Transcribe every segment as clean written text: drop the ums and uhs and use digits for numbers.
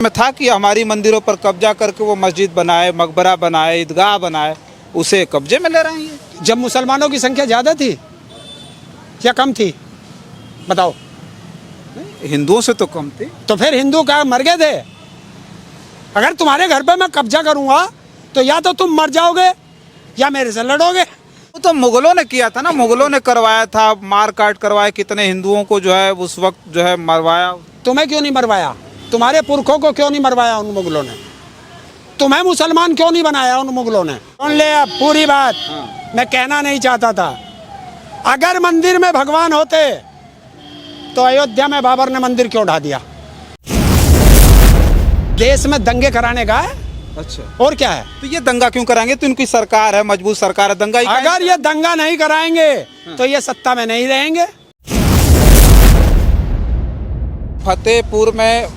में था कि हमारी मंदिरों पर कब्जा करके वो मस्जिद बनाए, मकबरा बनाए, ईदगाह बनाए, उसे कब्जे में ले रहे हैं ये। जब मुसलमानों की संख्या ज़्यादा थी या कम थी, बताओ। हिंदुओं से तो कम थी। तो फिर हिंदू क्या मर गए थे? अगर तुम्हारे घर पे मैं कब्जा करूंगा तो या तो तुम मर जाओगे या मेरे से लड़ोगे। वो तो मुगलों ने किया था ना, मुगलों ने करवाया था, मार काट करवाया, कितने हिंदुओं को जो है उस वक्त जो है मरवाया। तुम्हें क्यों नहीं मरवाया? तुम्हारे पुरखों को क्यों नहीं मरवाया उन मुगलों ने? तुम्हें मुसलमान क्यों नहीं बनाया उन मुगलों ने? सुन ले अब पूरी बात। मैं कहना नहीं चाहता था, अगर मंदिर में भगवान होते तो अयोध्या में बाबर ने मंदिर क्यों ढा दिया? देश में दंगे कराने का है। अच्छा, और क्या है? तो ये दंगा क्यों कराएंगे? तो इनकी सरकार है, मजबूत सरकार है, दंगा ही अगर ये दंगा नहीं कराएंगे तो ये सत्ता में नहीं रहेंगे। फतेहपुर में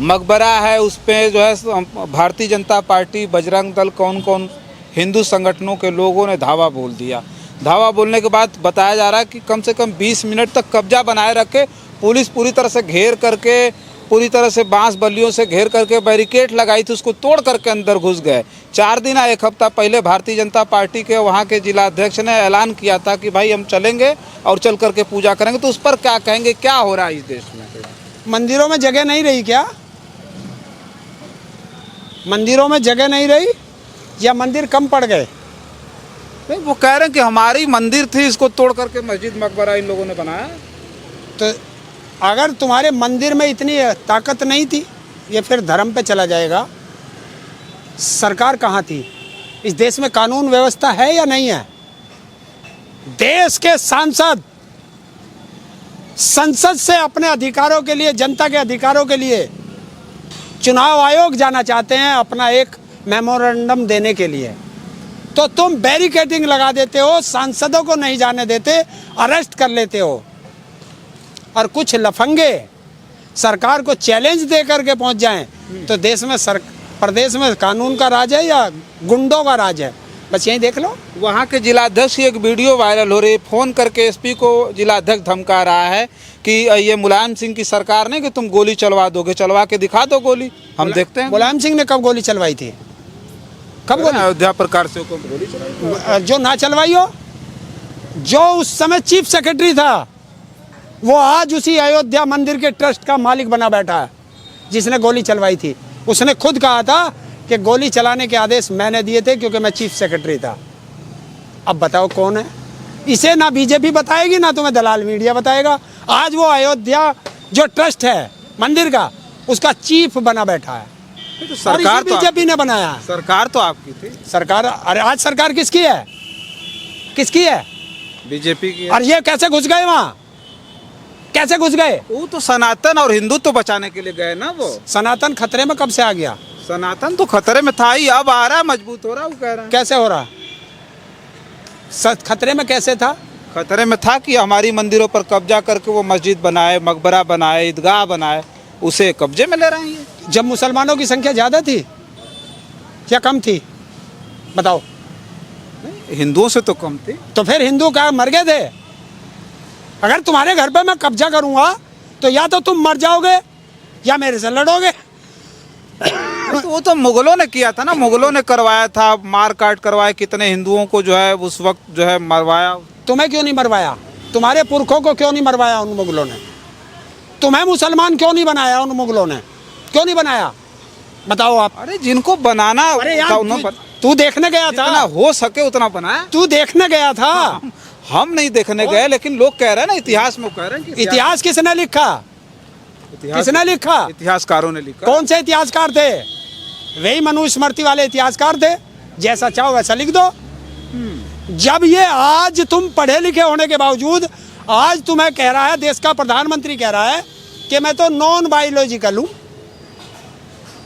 मकबरा है, उस पे जो है भारतीय जनता पार्टी, बजरंग दल, कौन कौन हिंदू संगठनों के लोगों ने धावा बोल दिया। धावा बोलने के बाद बताया जा रहा है कि कम से कम 20 मिनट तक कब्जा बनाए रखे, पुलिस पूरी तरह से घेर करके, पूरी तरह से बांस बल्लियों से घेर करके बैरिकेड लगाई थी, उसको तोड़ करके अंदर घुस गए। 4 दिन या 1 हफ्ता पहले भारतीय जनता पार्टी के वहाँ के जिला अध्यक्ष ने ऐलान किया था कि भाई हम चलेंगे और चल करके पूजा करेंगे। तो उस पर क्या कहेंगे, क्या हो रहा है इस देश में? मंदिरों में जगह नहीं रही क्या? मंदिरों में जगह नहीं रही या मंदिर कम पड़ गए? नहीं, वो कह रहे हैं कि हमारी मंदिर थी, इसको तोड़ करके मस्जिद मकबरा इन लोगों ने बनाया। तो अगर तुम्हारे मंदिर में इतनी ताकत नहीं थी, ये फिर धर्म पे चला जाएगा। सरकार कहाँ थी? इस देश में कानून व्यवस्था है या नहीं है? देश के सांसद संसद से अपने अधिकारों के लिए, जनता के अधिकारों के लिए चुनाव आयोग जाना चाहते हैं अपना एक मेमोरेंडम देने के लिए, तो तुम बैरिकेडिंग लगा देते हो, सांसदों को नहीं जाने देते, अरेस्ट कर लेते हो। और कुछ लफंगे सरकार को चैलेंज दे करके पहुंच जाएं तो देश में प्रदेश में कानून का राज है या गुंडों का राज है? बस यही देख लो। वहाँ के जिलाध्यक्ष की एक वीडियो वायरल हो रही है, फ़ोन करके एसपी को जिलाध्यक्ष धमका रहा है कि ये मुलायम सिंह की सरकार ने कि तुम गोली चलवा दोगे, चलवा के दिखा दो गोली, हम देखते हैं। मुलायम सिंह ने कब गोली चलवाई थी? कब गोली? अयोध्या प्रकार से गोली चलवाई। जो ना चलवाई हो, जो उस समय चीफ सेक्रेटरी था, वो आज उसी अयोध्या मंदिर के ट्रस्ट का मालिक बना बैठा है, जिसने गोली चलवाई थी। उसने खुद कहा था कि गोली चलाने के आदेश मैंने दिए थे क्योंकि मैं चीफ सेक्रेटरी था। अब बताओ कौन है? इसे ना बीजेपी बताएगी ना तुम्हें दलाल मीडिया बताएगा। आज वो अयोध्या जो ट्रस्ट है मंदिर का, उसका चीफ बना बैठा है। तो सरकार तो बीजेपी ने बनाया है। सरकार तो आपकी थी। सरकार, अरे आज सरकार किसकी है? किसकी है? बीजेपी की है। और ये कैसे घुस गए वहाँ? कैसे घुस गए? वो तो सनातन और हिंदुत्व बचाने के लिए गए ना। वो सनातन खतरे में कब से आ गया? सनातन तो खतरे में था ही, अब आ रहा है, मजबूत हो रहा है। वो कह रहा है कैसे हो रहा? खतरे में कैसे था? खतरे में था कि हमारी मंदिरों पर कब्जा करके वो मस्जिद बनाए, मकबरा बनाए, ईदगाह बनाए, उसे कब्जे में ले रहे हैं ये। जब मुसलमानों की संख्या ज़्यादा थी या कम थी, बताओ। हिंदुओं से तो कम थी। तो फिर हिंदू क्या मर गए थे? अगर तुम्हारे घर पे मैं कब्जा करूंगा तो या तो तुम मर जाओगे या मेरे से लड़ोगे। तो वो तो मुगलों ने किया था ना, मुगलों ने करवाया था, मार काट करवाया, कितने हिंदुओं को जो है उस वक्त जो है मरवाया। तुम्हें क्यों नहीं मरवाया? तुम्हारे पुरखों को क्यों नहीं मरवाया उन मुगलों ने? तुम्हें मुसलमान क्यों नहीं बनाया उन मुगलों ने? क्यों नहीं बनाया? बताओ आप। अरे जिनको बनाना, अरे यार, तू देखने गया था? हो सके उतना बनाया। तू देखने गया था? हम नहीं देखने गए, लेकिन लोग कह रहे हैं ना, इतिहास में कह रहे हैं कि इतिहास किसने लिखा? किसने लिखा? इतिहासकारों ने लिखा। कौन से इतिहासकार थे? वही मनुस्मृति वाले इतिहासकार थे। जैसा चाहो वैसा लिख दो। जब ये आज तुम पढ़े लिखे होने के बावजूद आज तुम्हें कह रहा है, देश का प्रधानमंत्री कह रहा है कि मैं तो नॉन बायोलॉजिकल हूँ,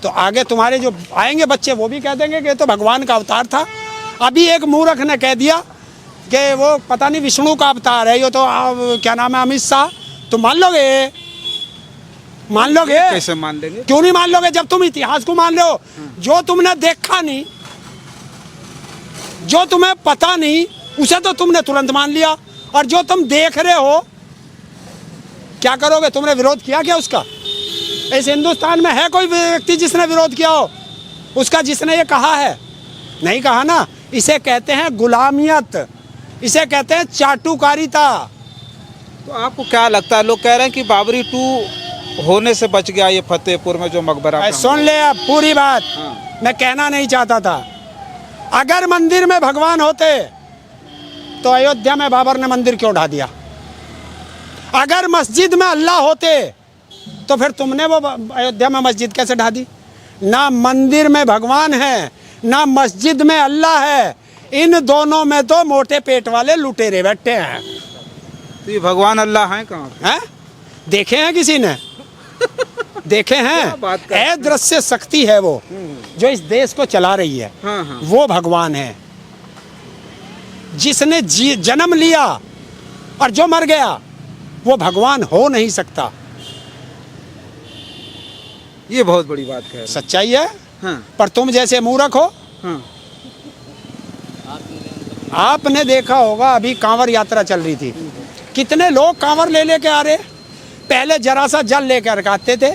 तो आगे तुम्हारे जो आएंगे बच्चे वो भी कह देंगे कि ये तो भगवान का अवतार था। अभी एक मूर्ख ने कह दिया कि वो पता नहीं विष्णु का अवतार है, ये तो क्या नाम है, अमित शाह। तुम मान लोगे? मान लोगे? कैसे मान लेंगे? क्यों नहीं मान लोगे? जब तुम इतिहास को मान रहे हो, जो तुमने देखा नहीं, जो तुम्हें पता नहीं, उसे तो तुमने तुरंत मान लिया। और जो तुम देख रहे हो, क्या करोगे? तुमने विरोध किया क्या उसका? इस हिंदुस्तान में है कोई व्यक्ति जिसने विरोध किया हो उसका, जिसने ये कहा है? नहीं कहा ना। इसे कहते हैं गुलामियत, इसे कहते हैं चाटुकारिता। तो आपको क्या लगता है, लोग कह रहे हैं कि बाबरी 2 होने से बच गया ये फतेहपुर में जो मकबरा का। सुन ले अब पूरी बात। हाँ। मैं कहना नहीं चाहता था, अगर मंदिर में भगवान होते तो अयोध्या में बाबर ने मंदिर क्यों ढा दिया? अगर मस्जिद में अल्लाह होते तो फिर तुमने वो अयोध्या में मस्जिद कैसे ढा दी? ना मंदिर में भगवान है, ना मस्जिद में अल्लाह है, इन दोनों में तो मोटे पेट वाले लुटेरे बैठे हैं। तो ये भगवान अल्लाह हैं कहाँ पे? हैं? देखे हैं किसी ने? देखे हैं? बात कर- अदृश्य शक्ति है वो जो इस देश को चला रही है। हाँ, हाँ। वो भगवान है जिसने जन्म लिया और जो मर गया वो भगवान हो नहीं सकता। ये बहुत बड़ी बात कह रहे हैं। सच्चाई है। हाँ, पर तुम जैसे मूर्ख हो। हाँ। आपने देखा होगा अभी कांवड़ यात्रा चल रही थी, कितने लोग कांवड़ ले लेके आ रहे। पहले जरा सा जल लेकर आते थे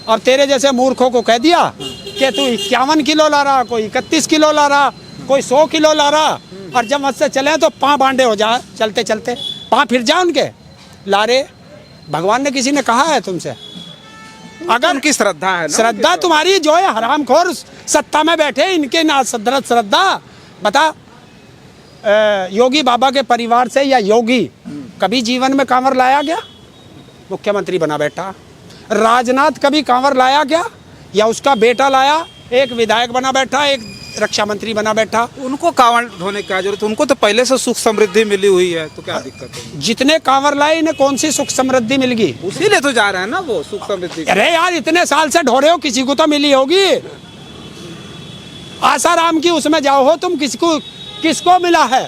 और तेरे जैसे मूर्खों को कह दिया कि तू 51 किलो ला रहा, कोई 31 किलो ला रहा, कोई 100 किलो ला रहा, और जब मुझसे चले तो पाँव बांडे हो जा, चलते चलते पाँव फिर जा उनके ला रहे। भगवान ने किसी ने कहा है तुमसे? अगर उनकी श्रद्धा है ना, श्रद्धा तुम्हारी जो है हरामखोर सत्ता में बैठे, इनके ना श्रद्धा बता। योगी बाबा के परिवार से या योगी कभी जीवन में कांवर लाया गया? मुख्यमंत्री बना बैठा। राजनाथ कभी कांवर लाया गया? या उसका बेटा लाया, एक विधायक बना बैठा, एक रक्षा मंत्री बना बैठा। उनको कांवड़ ढोने की क्या जरूरत है? उनको तो पहले से सुख समृद्धि मिली हुई है, तो क्या दिक्कत है? जितने कांवर लाए इन्हें कौन सी सुख समृद्धि मिल गई? उसीलिए तो जा रहे हैं ना वो सुख समृद्धि। अरे यार इतने साल से ढो रहे हो, किसी को तो मिली होगी। आसाराम की उसमें जाओ हो तुम, किसको मिला है?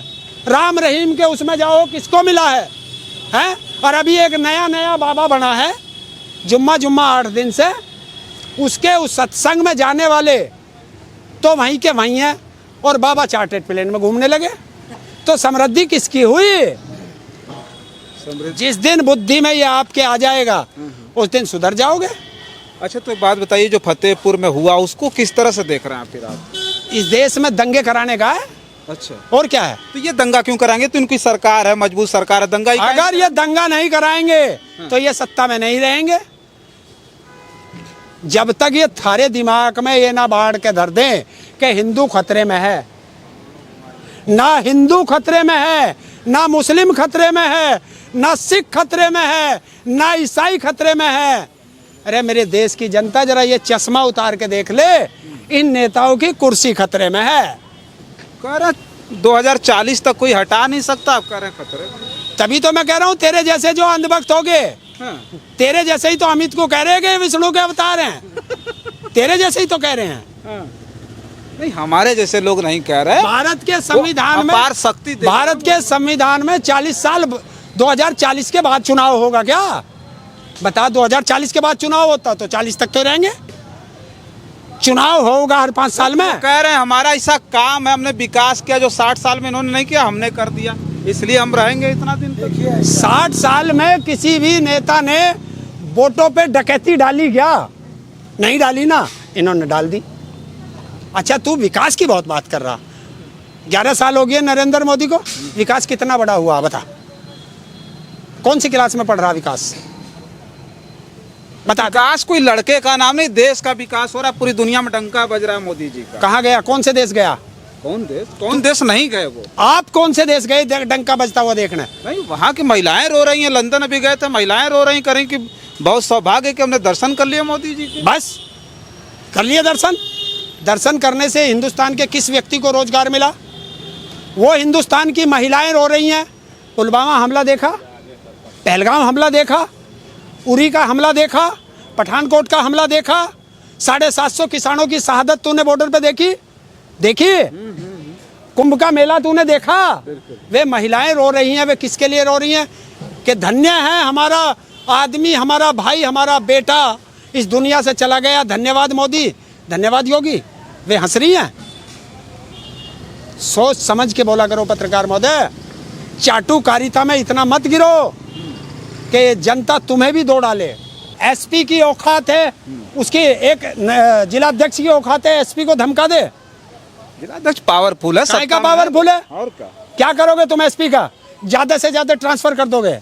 राम रहीम के उसमें जाओ, किसको मिला है? हैं? और अभी एक नया बाबा बना है जुम्मा 8 दिन से, उसके उस सत्संग में जाने वाले तो वहीं के वहीं हैं और बाबा चार्टर्ड प्लेन में घूमने लगे। तो समृद्धि किसकी हुई? जिस दिन बुद्धि में ये आपके आ जाएगा उस दिन सुधर जाओगे। अच्छा, तो एक बात बताइए, जो फतेहपुर में हुआ उसको किस तरह से देख रहे हैं फिर आप? इस देश में दंगे कराने का है, अच्छा, और क्या है? तो ये दंगा क्यों कराएंगे? तो इनकी सरकार है, मजबूत सरकार है, दंगा ही अगर ये दंगा नहीं कराएंगे तो ये सत्ता में नहीं रहेंगे। जब तक ये थारे दिमाग में ये ना बाढ़ के धर दें कि हिंदू खतरे में है, ना हिंदू खतरे में है, ना मुस्लिम खतरे में है, ना सिख खतरे में है, ना ईसाई खतरे में है। अरे मेरे देश की जनता जरा ये चश्मा उतार के देख ले, इन नेताओं की कुर्सी खतरे में है। कह रहे 2040 तक कोई हटा नहीं सकता, आप कह रहे हैं खतरे में। तभी तो मैं कह रहा हूँ तेरे जैसे जो अंधभक्त हो गए, हाँ। तेरे जैसे ही तो अमित को कह रहे हैं कि विष्णु के अवतार हैं। तेरे जैसे ही तो कह रहे हैं। हाँ। नहीं, हमारे जैसे लोग नहीं कह रहे। भारत के संविधान में, अपार शक्ति दे, भारत के संविधान में 40 साल 2040 के बाद चुनाव होगा क्या? बता, 2040 के बाद चुनाव होता तो 40 तक तो रहेंगे। चुनाव होगा हर 5 साल में। कह रहे हैं हमारा ऐसा काम है, हमने विकास किया जो 60 साल में इन्होंने नहीं किया, हमने कर दिया, इसलिए हम रहेंगे इतना दिन तक। 60 साल में किसी भी नेता ने वोटों पे डकैती डाली क्या? नहीं डाली ना, इन्होंने डाल दी। अच्छा, तू विकास की बहुत बात कर रहा। 11 साल हो गए नरेंद्र मोदी को, विकास कितना बड़ा हुआ बता? कौन सी क्लास में पढ़ रहा विकास? बता। विकास कोई लड़के का नाम नहीं, देश का विकास हो रहा है, पूरी दुनिया में डंका बज रहा है मोदी जी का। कहाँ गया? कौन से देश गया? कौन देश नहीं गए वो? आप कौन से देश गए डंका बजता हुआ देखने? नहीं, वहाँ की महिलाएं रो रही हैं। लंदन अभी गए थे, महिलाएं रो रही करें कि बहुत सौभाग्य कि हमने दर्शन कर लिया मोदी जी के। बस कर लिए दर्शन। दर्शन करने से हिंदुस्तान के किस व्यक्ति को रोजगार मिला? वो हिंदुस्तान की महिलाएं रो रही हैं। पुलवामा हमला देखा, पहलगाम हमला देखा, उरी का हमला देखा, पठानकोट का हमला देखा, 750 किसानों की शहादत तूने बॉर्डर पे देखी? कुंभ का मेला तूने देखा? वे महिलाएं रो रही हैं। वे किसके लिए रो रही हैं? कि धन्य है हमारा आदमी, हमारा भाई, हमारा बेटा इस दुनिया से चला गया, धन्यवाद मोदी, धन्यवाद योगी। वे हंस रही हैं। सोच समझ के बोला करो पत्रकार महोदय, चाटुकारिता में इतना मत गिरो कि जनता तुम्हें भी दो डाले। एसपी की औकात है उसकी एक जिलाध्यक्ष की औकात है एसपी को धमका दे? जिलाध्यक्ष पावरफुल है, काय का सत्ता में पावरफुल है? और क्या करोगे तुम एसपी का? ज्यादा से ज्यादा ट्रांसफर कर दोगे।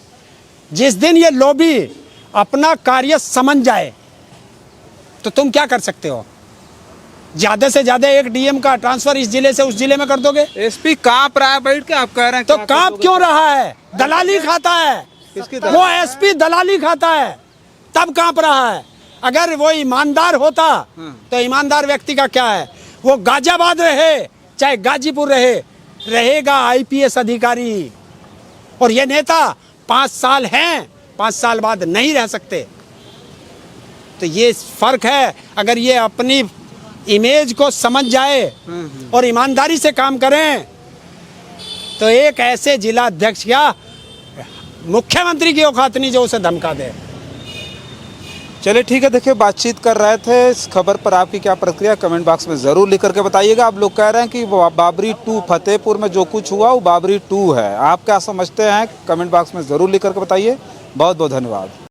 जिस दिन ये लॉबी अपना कार्य समझ जाए तो तुम क्या कर सकते हो? ज्यादा से ज्यादा एक डीएम का ट्रांसफर इस जिले से उस जिले में कर दोगे। एसपी कांप रहा है बैठ के, आप कह रहे हैं तो क्या कर कांप दोगे? क्यों रहा है? दलाली खाता है किसकी वो एसपी, दलाली खाता है तब कांप रहा है। अगर वो ईमानदार होता तो ईमानदार व्यक्ति का क्या है, वो गाजियाबाद रहे चाहे गाजीपुर रहे, रहेगा आईपीएस अधिकारी। और ये नेता 5 साल हैं, 5 साल बाद नहीं रह सकते। तो ये फर्क है। अगर ये अपनी इमेज को समझ जाए और ईमानदारी से काम करें तो एक ऐसे जिला अध्यक्ष या मुख्यमंत्री की औकात नहीं जो उसे धमका दे। चलिए ठीक है, देखिए बातचीत कर रहे थे। इस खबर पर आपकी क्या प्रतिक्रिया कमेंट बॉक्स में ज़रूर लिख करके बताइएगा। आप लोग कह रहे हैं कि बाबरी 2 फतेहपुर में जो कुछ हुआ वो बाबरी 2 है, आप क्या समझते हैं कमेंट बॉक्स में ज़रूर लिख करके बताइए। बहुत बहुत धन्यवाद।